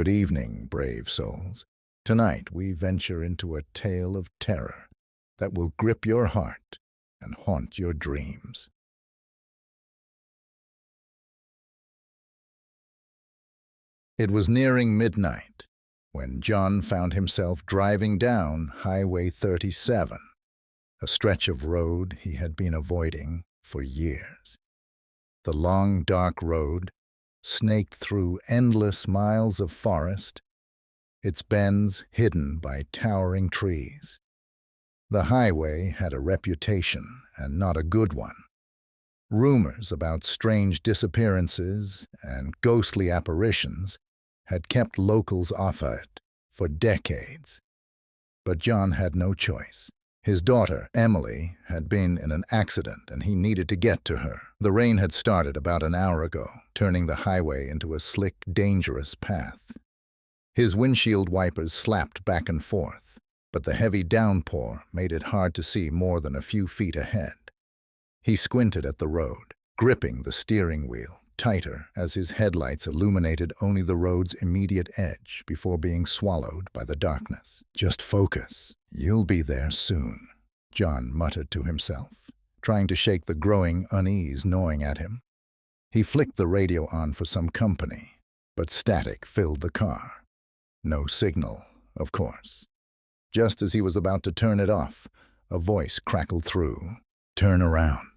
Good evening, brave souls. Tonight we venture into a tale of terror that will grip your heart and haunt your dreams. It was nearing midnight when John found himself driving down Highway 37, a stretch of road he had been avoiding for years. The long, dark road snaked through endless miles of forest, its bends hidden by towering trees. The highway had a reputation, and not a good one. Rumors about strange disappearances and ghostly apparitions had kept locals off it for decades. But John had no choice. His daughter, Emily, had been in an accident and he needed to get to her. The rain had started about an hour ago, turning the highway into a slick, dangerous path. His windshield wipers slapped back and forth, but the heavy downpour made it hard to see more than a few feet ahead. He squinted at the road, gripping the steering wheel tighter as his headlights illuminated only the road's immediate edge before being swallowed by the darkness. "Just focus. You'll be there soon," John muttered to himself, trying to shake the growing unease gnawing at him. He flicked the radio on for some company, but static filled the car. No signal, of course. Just as he was about to turn it off, a voice crackled through. "Turn around."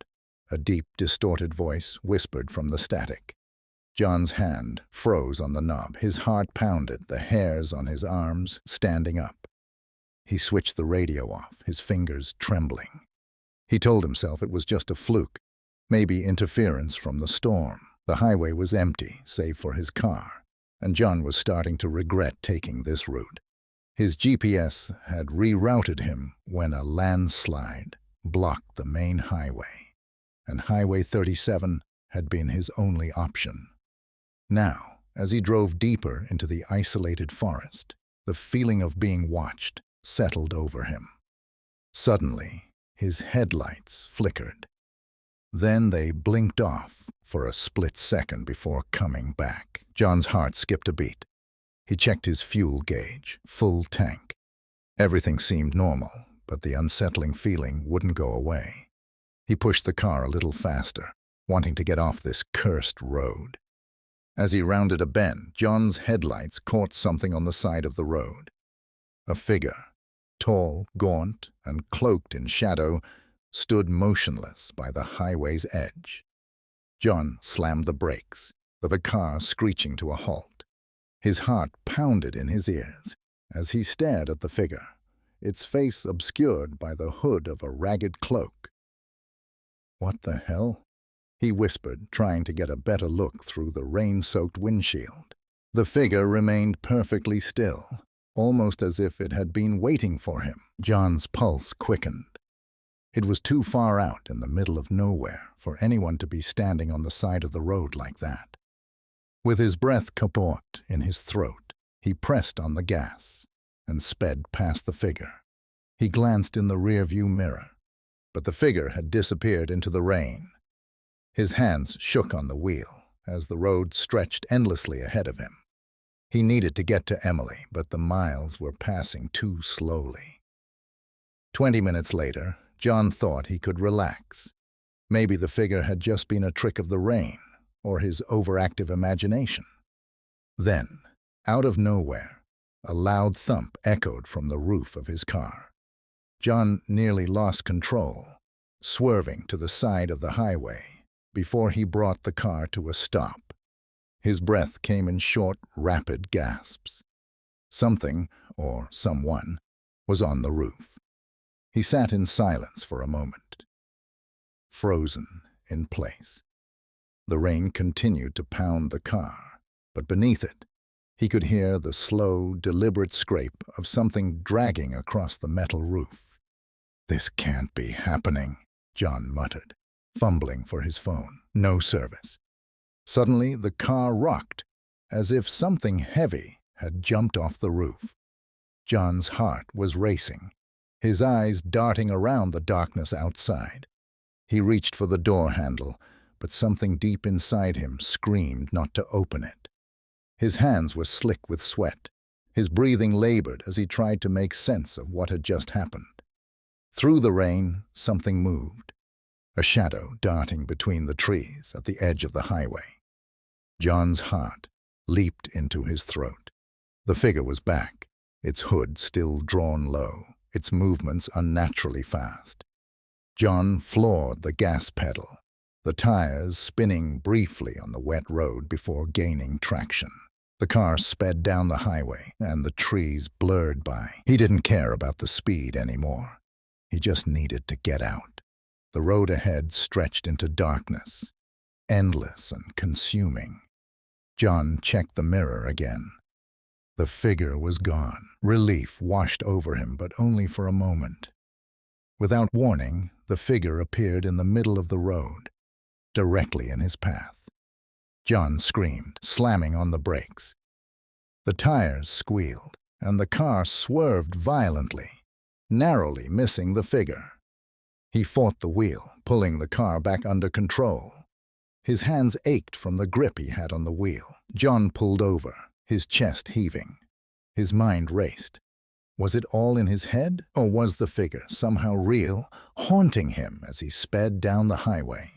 A deep, distorted voice whispered from the static. John's hand froze on the knob. His heart pounded, the hairs on his arms standing up. He switched the radio off, his fingers trembling. He told himself it was just a fluke, maybe interference from the storm. The highway was empty, save for his car, and John was starting to regret taking this route. His GPS had rerouted him when a landslide blocked the main highway, and Highway 37 had been his only option. Now, as he drove deeper into the isolated forest, the feeling of being watched settled over him. Suddenly, his headlights flickered. Then they blinked off for a split second before coming back. John's heart skipped a beat. He checked his fuel gauge, full tank. Everything seemed normal, but the unsettling feeling wouldn't go away. He pushed the car a little faster, wanting to get off this cursed road. As he rounded a bend, John's headlights caught something on the side of the road. A figure, tall, gaunt, and cloaked in shadow, stood motionless by the highway's edge. John slammed the brakes, the car screeching to a halt. His heart pounded in his ears as he stared at the figure, its face obscured by the hood of a ragged cloak. "What the hell?" he whispered, trying to get a better look through the rain-soaked windshield. The figure remained perfectly still, almost as if it had been waiting for him. John's pulse quickened. It was too far out in the middle of nowhere for anyone to be standing on the side of the road like that. With his breath caught in his throat, he pressed on the gas and sped past the figure. He glanced in the rearview mirror, but the figure had disappeared into the rain. His hands shook on the wheel as the road stretched endlessly ahead of him. He needed to get to Emily, but the miles were passing too slowly. 20 minutes later, John thought he could relax. Maybe the figure had just been a trick of the rain or his overactive imagination. Then, out of nowhere, a loud thump echoed from the roof of his car. John nearly lost control, swerving to the side of the highway before he brought the car to a stop. His breath came in short, rapid gasps. Something, or someone, was on the roof. He sat in silence for a moment, frozen in place. The rain continued to pound the car, but beneath it, he could hear the slow, deliberate scrape of something dragging across the metal roof. "This can't be happening," John muttered, fumbling for his phone. No service. Suddenly, the car rocked, as if something heavy had jumped off the roof. John's heart was racing, his eyes darting around the darkness outside. He reached for the door handle, but something deep inside him screamed not to open it. His hands were slick with sweat. His breathing labored as he tried to make sense of what had just happened. Through the rain, something moved, a shadow darting between the trees at the edge of the highway. John's heart leaped into his throat. The figure was back, its hood still drawn low, its movements unnaturally fast. John floored the gas pedal, the tires spinning briefly on the wet road before gaining traction. The car sped down the highway, and the trees blurred by. He didn't care about the speed anymore. He just needed to get out. The road ahead stretched into darkness, endless and consuming. John checked the mirror again. The figure was gone. Relief washed over him, but only for a moment. Without warning, the figure appeared in the middle of the road, directly in his path. John screamed, slamming on the brakes. The tires squealed, and the car swerved violently, narrowly missing the figure. He fought the wheel, pulling the car back under control. His hands ached from the grip he had on the wheel. John pulled over, his chest heaving. His mind raced. Was it all in his head, or was the figure somehow real, haunting him as he sped down the highway?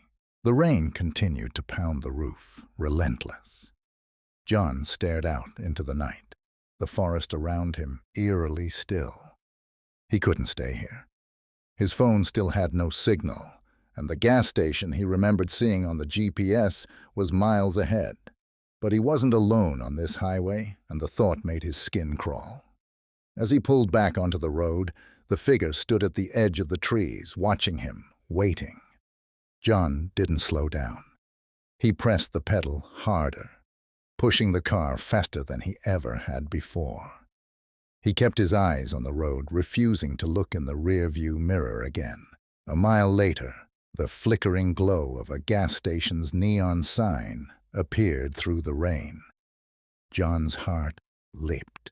The rain continued to pound the roof, relentless. John stared out into the night, the forest around him eerily still. He couldn't stay here. His phone still had no signal, and the gas station he remembered seeing on the GPS was miles ahead. But he wasn't alone on this highway, and the thought made his skin crawl. As he pulled back onto the road, the figure stood at the edge of the trees, watching him, waiting. John didn't slow down. He pressed the pedal harder, pushing the car faster than he ever had before. He kept his eyes on the road, refusing to look in the rear-view mirror again. A mile later, the flickering glow of a gas station's neon sign appeared through the rain. John's heart leaped.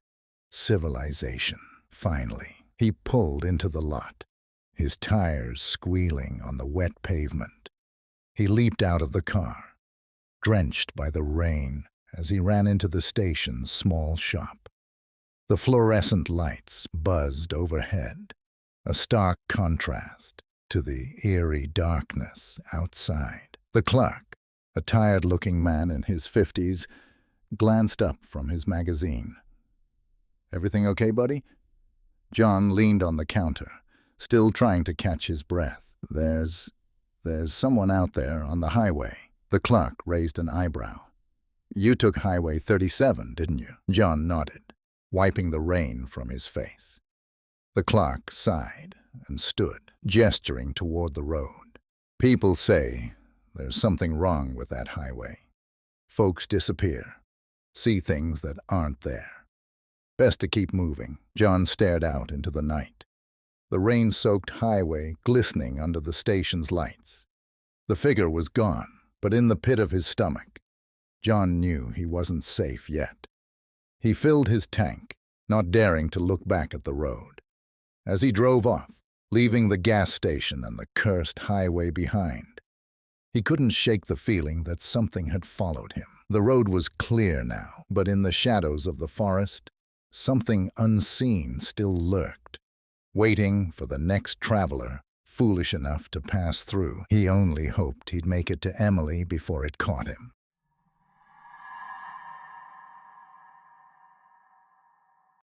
Civilization, finally. He pulled into the lot, his tires squealing on the wet pavement. He leaped out of the car, drenched by the rain, as he ran into the station's small shop. The fluorescent lights buzzed overhead, a stark contrast to the eerie darkness outside. The clerk, a tired-looking man in his 50s, glanced up from his magazine. "Everything okay, buddy?" John leaned on the counter, still trying to catch his breath. There's someone out there on the highway." The clerk raised an eyebrow. "You took Highway 37, didn't you?" John nodded, wiping the rain from his face. The clerk sighed and stood, gesturing toward the road. "People say there's something wrong with that highway. Folks disappear, see things that aren't there. Best to keep moving." John stared out into the night, the rain-soaked highway glistening under the station's lights. The figure was gone, but in the pit of his stomach, John knew he wasn't safe yet. He filled his tank, not daring to look back at the road. As he drove off, leaving the gas station and the cursed highway behind, he couldn't shake the feeling that something had followed him. The road was clear now, but in the shadows of the forest, something unseen still lurked, waiting for the next traveler foolish enough to pass through. He only hoped he'd make it to Emily before it caught him.